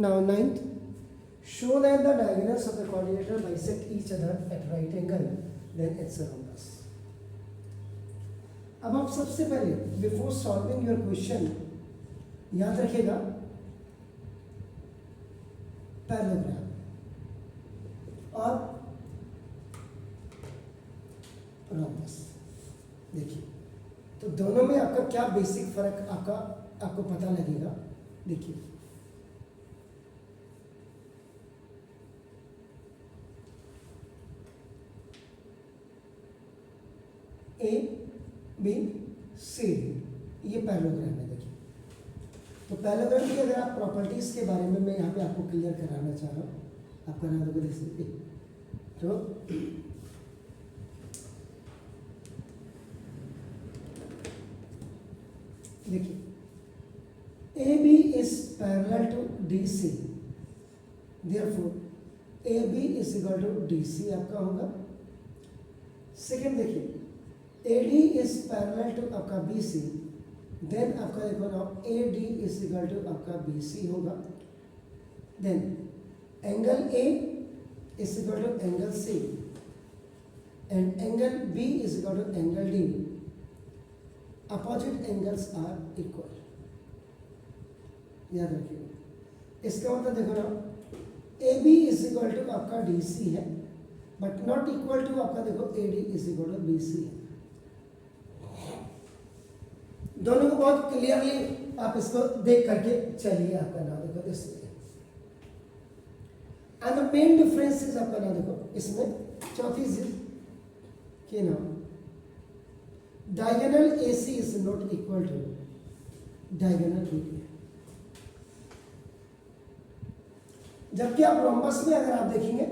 Now ninth, show that the diagonals of the quadrilateral bisect each other at right angle, then it's a rhombus. अब आप सबसे पहले before solving your question याद रखिएगा parallelogram और rhombus. देखिए तो दोनों में आपका क्या बेसिक फर्क आपको पता लगेगा। देखिए ए बी सी डी ये पैरेललोग्राम है। देखिए तो पैरेललोग्राम की अगर आप प्रॉपर्टीज के बारे में मैं यहाँ पे आपको क्लियर कराना चाह रहा हूँ, आप करा दोगे जैसे तो देखिए A B is parallel to D C, therefore A B is equal to D C आपका होगा। सेकेंड देखिए A D is parallel to आपका बी सी, देन आपका देखो ना A D is equal to आपका बी सी होगा। Then angle A is equal to angle C and angle B is equal to angle D. Opposite angles are equal, याद रखिएगा। इसका मतलब देखो ना ए बी इज इक्वल टू आपका D C है बट नॉट इक्वल टू आपका देखो A D is equal to B C है। दोनों को बहुत क्लियरली आप इसको देख करके चलिए। आपका नाम देखो this and the main difference is आपका नाम देखो इसमें चौथी चीज कि ना diagonal AC is not equal to diagonal BD। जबकि आप रोम्बस में अगर आप देखेंगे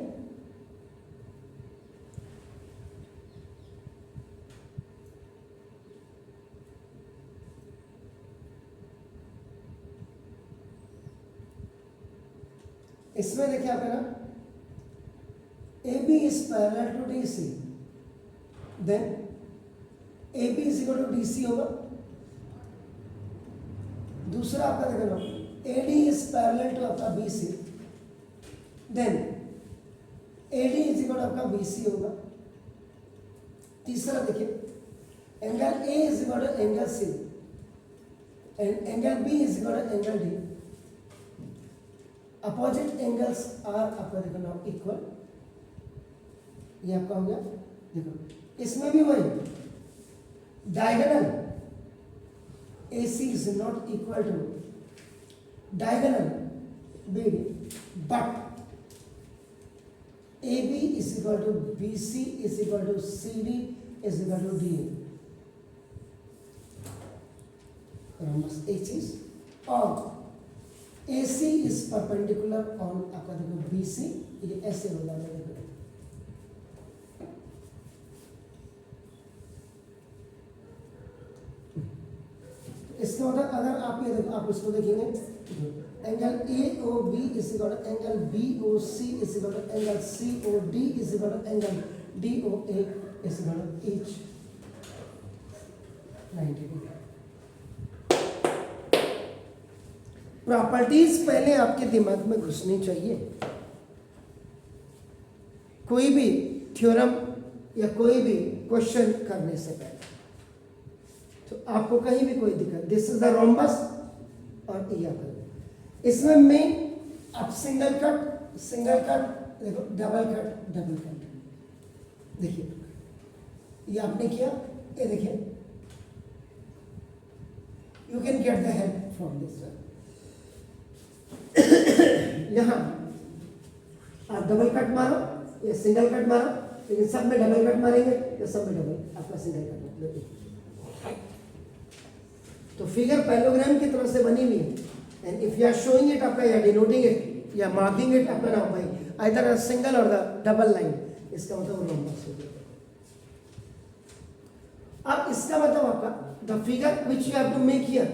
इसमें देखिए आप है ना AB is parallel to DC, then AB is equal to DC होगा। दूसरा आपका देखो ना AD इज पैरेलल टू आपका BC, then AD is equal to आपका BC होगा। तीसरा देखिए angle A is equal to angle C and angle B is equal to angle D। Opposite angles are आपका देखो ना इक्वल, ये आपका हो गया। देखो इसमें भी वही diagonal AC is not equal to diagonal BD but AB is equal to BC is equal to CD is equal to DA। बस एक चीज और AC इज परपेंडिकुलर ऑन आपका देखो BC, ये ऐसे हो जाएगा। देखो इसका मतलब अगर आप ये देखो आप इसको देखेंगे angle AOB is equal to angle BOC is equal to angle COD is equal to angle DOA is equal to each 90 degree. Properties पहले आपके दिमाग में घुसनी चाहिए। कोई भी थ्योरम या कोई भी क्वेश्चन करने से पहले तो आपको कहीं भी कोई दिक्कत, दिस इज द रोम्बस और इसमें मेन आप सिंगल कट देखो डबल कट देखिए ये आपने किया, ये देखिए you can get the help from this. यहाँ आप डबल कट मारो या सिंगल कट मारो, लेकिन सब में डबल कट मारेंगे या सब में डबल आपका सिंगल कट मारेंगे। तो फिगर पैरेललोग्राम की तरफ से बनी हुई है and if you are showing it आपका या डिनोटिंग इट या मार्किंग इट आपका नाम भाई आइदर सिंगल और द डबल लाइन, इसका मतलब रोम्बस हो गया। अब इसका मतलब आपका the figure which you have to make here,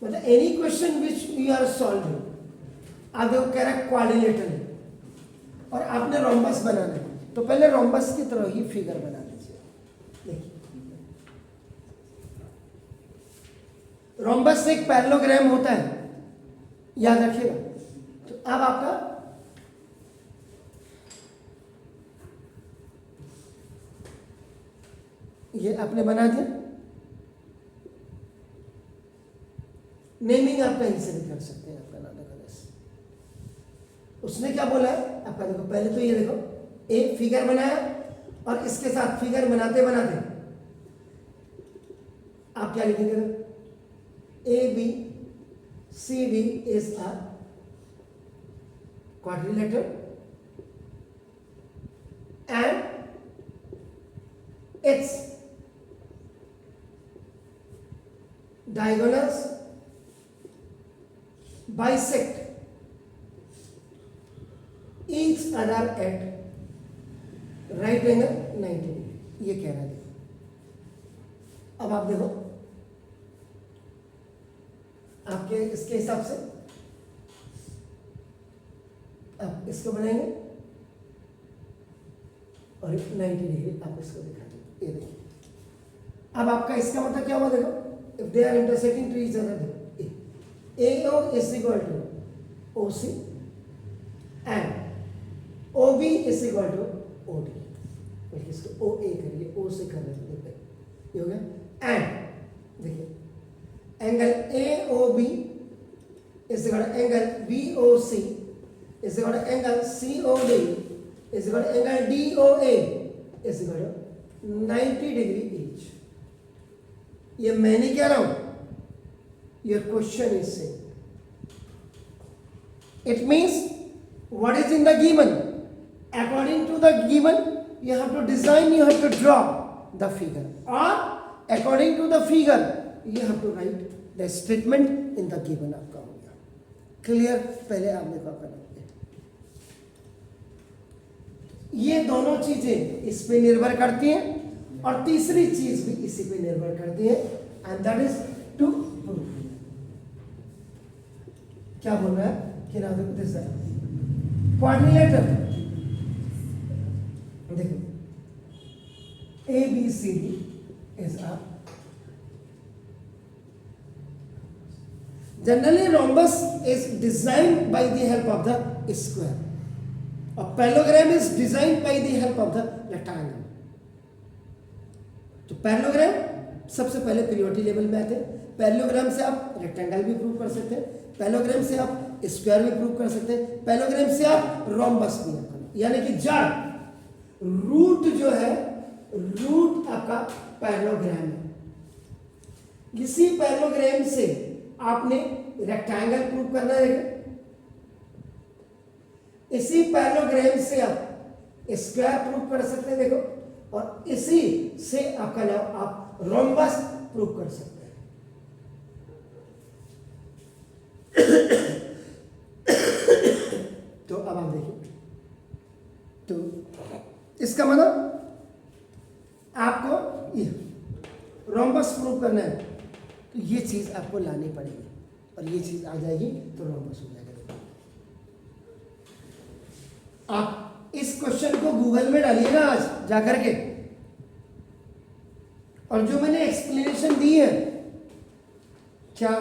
मतलब any question which you are solving, आगे वो कह रहा है क्वाड्रिलेटरल और आपने रोम्बस बनाना है, तो पहले रोम्बस की तरह ही फिगर बना लीजिए। देखिए रोम्बस एक पैरेललोग्राम होता है, याद रखिएगा। तो अब आपका ये आपने बना दिया, नेमिंग आप कहीं से भी कर सकते हैं आपका नाम देखो। उसने क्या बोला है आपका, देखो पहले तो ये देखो एक फिगर बनाया और इसके साथ फिगर बनाते बनाते आप क्या लिखेंगे, A B C D is a quadrilateral and its diagonals bisect each other at right angle 90 degree, ये कह रहा है। अब आप देखो आपके इसके हिसाब से आप इसको बनाएंगे और 90 डिग्री आप इसको दिखा देंगे। ये देखिए अब आपका इसका मतलब क्या हुआ, देखो if they are intersecting to each other, AO is equal to OC and OB is equal to OD। इसको OA करिए, O से कर रहे हैं, ये हो गया। एंड देखिए angle AOB is equal to angle BOC is equal to angle COD is equal to angle DOA is equal to 90 degree each. ये मैं नहीं कह रहा हूं, योर क्वेश्चन इज से it means what is in the given, according to the given you have to design, you have to draw the figure, और according to the figure you have to write the statement in the given. आपका हो गया clear. पहले आपने क्या करना, ये दोनों चीजें इस पे निर्भर करती हैं और तीसरी चीज भी इसी पे निर्भर करती है, and that is to proof. क्या बोल रहा है कि ना, देखो दिस क्वाड्रिलेटर, देखो ABCD is a generally rhombus is designed by the help of the square और parallelogram is designed by the help of the rectangle. तो पैरेललोग्राम सबसे पहले पीरियोडिक लेवल में आते हैं। पैरेललोग्राम से आप रेक्टेंगल भी प्रूव कर सकते हैं, पैरेललोग्राम से आप स्क्वायर भी प्रूव कर सकते हैं, पैरेललोग्राम से आप रोम्बस भी कर, यानी कि जड़ रूट जो है, रूट आपका पैरेललोग्राम है। इसी पैरेललोग्राम से आपने रेक्टेंगल प्रूव करना है, इसी पैरेललोग्राम से आप स्क्वायर प्रूव कर सकते हैं, देखो, और इसी से आपका नाम आप रोम्बस प्रूव कर सकते हैं। तो अब आप देखिए, तो इसका मतलब आपको ये रोम्बस प्रूव करना है, तो ये चीज आपको लानी पड़ेगी और ये चीज आ जाएगी तो रोम्बस हो जाएगा। आप इस क्वेश्चन को गूगल में डालिएगा आज जाकर के, और जो मैंने एक्सप्लेनेशन दी है क्या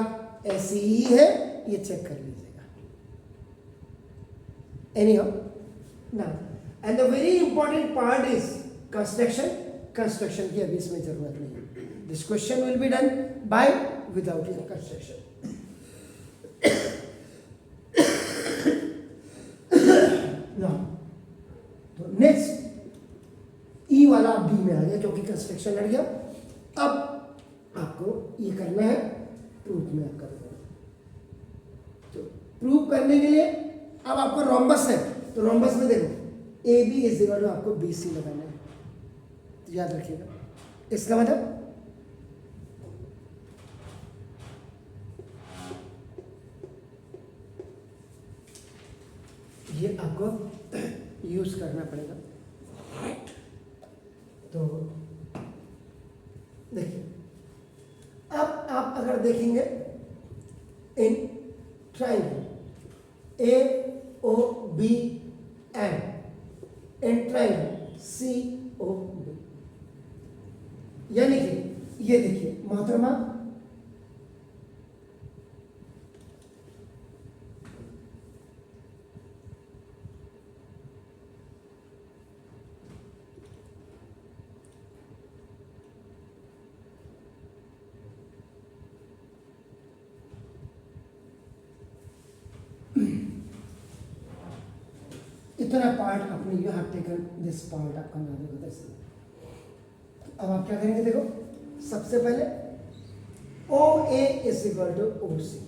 ऐसी ही है, ये चेक कर लीजिएगा। Anyhow now and the very important part is construction. Construction की अभी इसमें जरूरत नहीं है, this question will be done by without your construction. तो नेक्स्ट ई वाला बी में आ गया क्योंकि कंस्ट्रक्शन लड़ गया। अब आपको ये करना है प्रूफ में आप करना है। तो प्रूफ करने के लिए अब आपको रोम्बस है, तो रोम्बस में देखो A B is equal to आपको बी सी लगाना है, तो याद रखिएगा। इसका मतलब ये आपको यूज करना पड़ेगा। तो देखिए अब आप अगर देखेंगे in triangle A O B and in triangle C O B, यानी कि ये देखिए मोहतरमा इतना पार्ट अपने you have taken this part आपका ना देखो ऐसे। अब आप क्या करेंगे देखो, सबसे पहले ओ ए इज इक्वल टू ओ सी,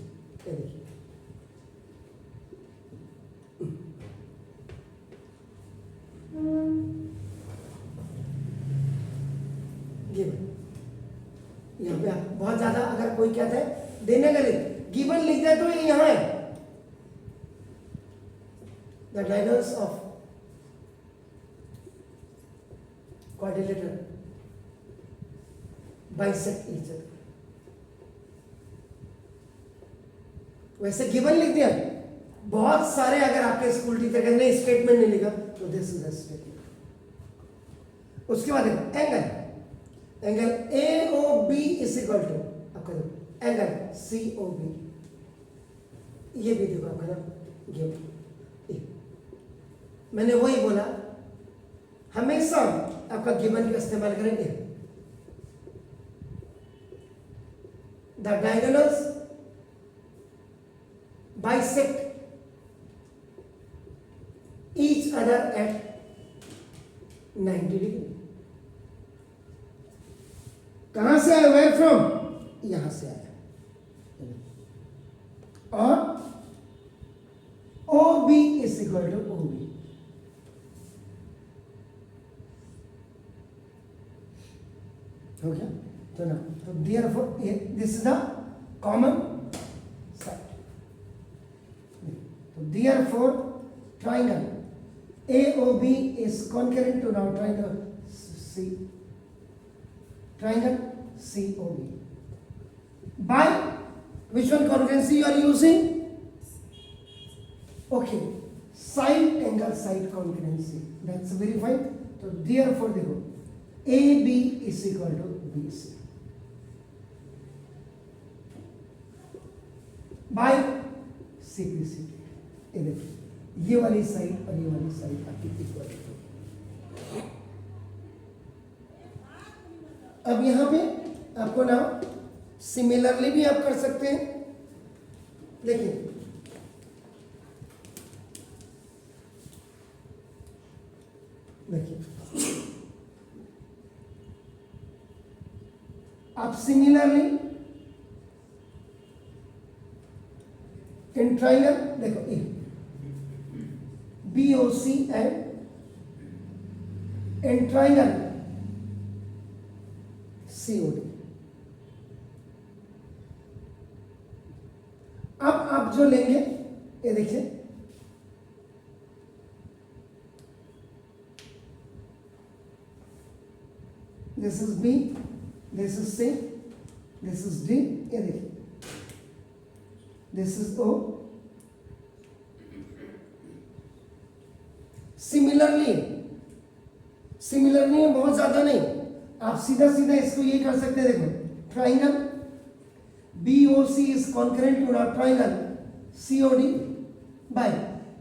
ये देखिए यहाँ पे आप बहुत ज्यादा अगर कोई कहता है देने का गिवन लिख दे तो ये यहाँ है the diagonals of quadrilateral bisect each other। वैसे गिवन लिख दिया, बहुत सारे अगर आपके स्कूल टीचर कहते हैं स्टेटमेंट नहीं लिखा तो दिस इज अ स्टेटमेंट। उसके बाद देखो angle, angle A O B is equal to आपका देखो एंगल सी ओ बी, ये भी देखो आपका ना गिवन। मैंने वही बोला हमेशा आपका गिवन का इस्तेमाल करेंगे। The diagonals bisect each other at 90 degree. कहां से आया? वेयर फ्रॉम, यहां से आया। और O B is equal to O B, हो गया। तो ना तो therefore this is the common side. तो therefore triangle AOB is concurrent to now triangle C, triangle COB by which one congruency you are using? Okay, side angle side congruency, that's verified। तो therefore देखो AB is equal to BC by CPCT। ये देखिए ये वाली side और ये वाली side आपकी इक्वल है। अब यहां पे आपको ना सिमिलरली भी आप कर सकते हैं, लेकिन देखिए आप सिमिलरली इन ट्राइंगल देखो A B O C and in triangle C O D. अब आप जो लेंगे ये देखिए this is B, this is C, this is D, ये देखिए this is O. Similarly similarly बहुत ज्यादा नहीं, आप सीधा सीधा इसको ये कर सकते हैं। देखो triangle B O C is concurrent to triangle C O D by,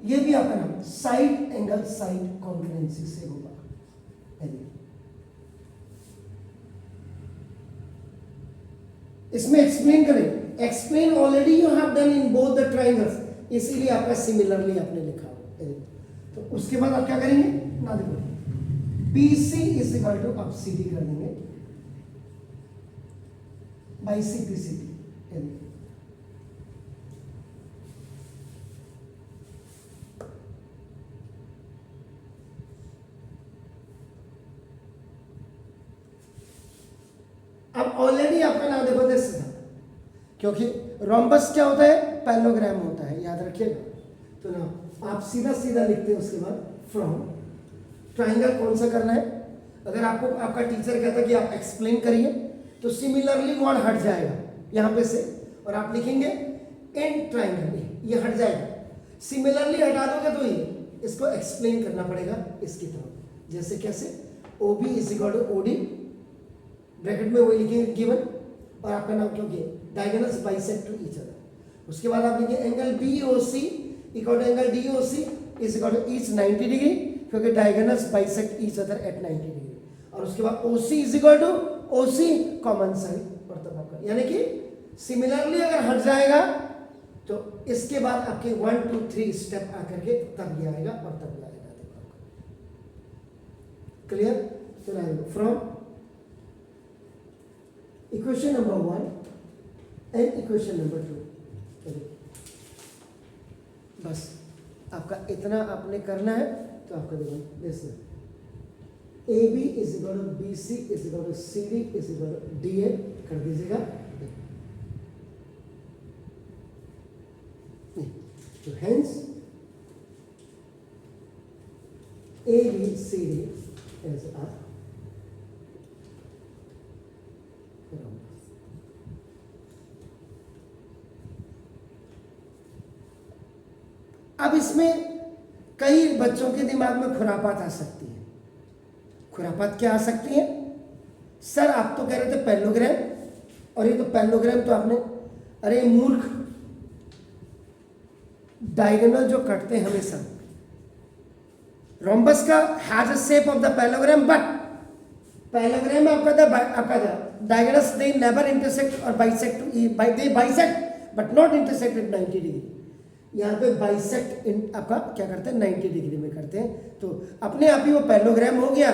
ये भी आपका नाम साइड एंगल साइड कॉन्करेंसी से होगा। इसमें एक्सप्लेन करें, explain already you have done in both the triangles, इसीलिए आपका सिमिलरली आपने लिखा हो। तो उसके बाद आप क्या करेंगे ना देखो B C is equal to आप सी डी कर देंगे by C P C D. अब ऑलरेडी आपका नाम देखो दिस था, क्योंकि रोम्बस क्या होता है? पैरेललोग्राम होता है, याद रखिएगा। तो ना आप सीधा सीधा लिखते हैं उसके बाद फ्रॉम ट्राइंगल कौन सा करना है। अगर आपको आपका टीचर कहता है कि आप एक्सप्लेन करिए तो सिमिलरली वर्ड हट जाएगा यहाँ पे से, और आप लिखेंगे इन ट्राइंगल, ये हट जाएगा। सिमिलरली हटा दोगे तो ये इसको एक्सप्लेन करना पड़ेगा इसकी तरफ। जैसे कैसे? O B is equal to O D, bracket में वही लिखेंगे गिवन, और आपका नाम क्योंकि diagonals bisect to each other. उसके बाद आप लिखेंगे angle B O C equal to angle D O C is equal to each 90 degree, क्योंकि diagonals bisect each other at 90 degree. और उसके बाद O C is equal to O C common side, और तब आपका यानी कि सिमिलरली अगर हट जाएगा तो इसके बाद आपके 1 2 3 स्टेप आकर के तब ये आएगा और तब ये आएगा। क्लियर? तो आई from equation number 1 and equation number 2, बस आपका इतना आपने करना है। तो आपका देखो जैसे A B is equal to B C is equal to C D is equal to D A कर दीजिएगा। तो hence A B C D is a अब इसमें कई बच्चों के दिमाग में खुरापात आ सकती है। खुरापात क्या आ सकती है? सर आप तो कह रहे थे पैरेललोग्राम, और ये तो पैरेललोग्राम तो आपने, अरे मूर्ख, डायगोनल जो कटते हैं हमेशा, रोम्बस का has a shape of the parallelogram, but parallelogram में आपका डायगोनल्स दे नेवर इंटरसेक्ट और bisect, they bisect but not intersect at 90 degree. यहाँ पे बाइसेक्ट आपका क्या करते हैं 90 डिग्री में करते हैं। तो अपने आप ही वो पैरेललोग्राम हो गया,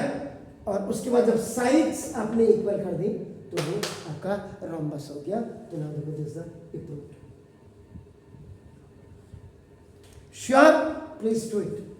और उसके बाद जब साइड्स आपने इक्वल कर दी तो वो आपका रोम्बस हो गया। तो नाउ देखो this the equal. Sure, please do it.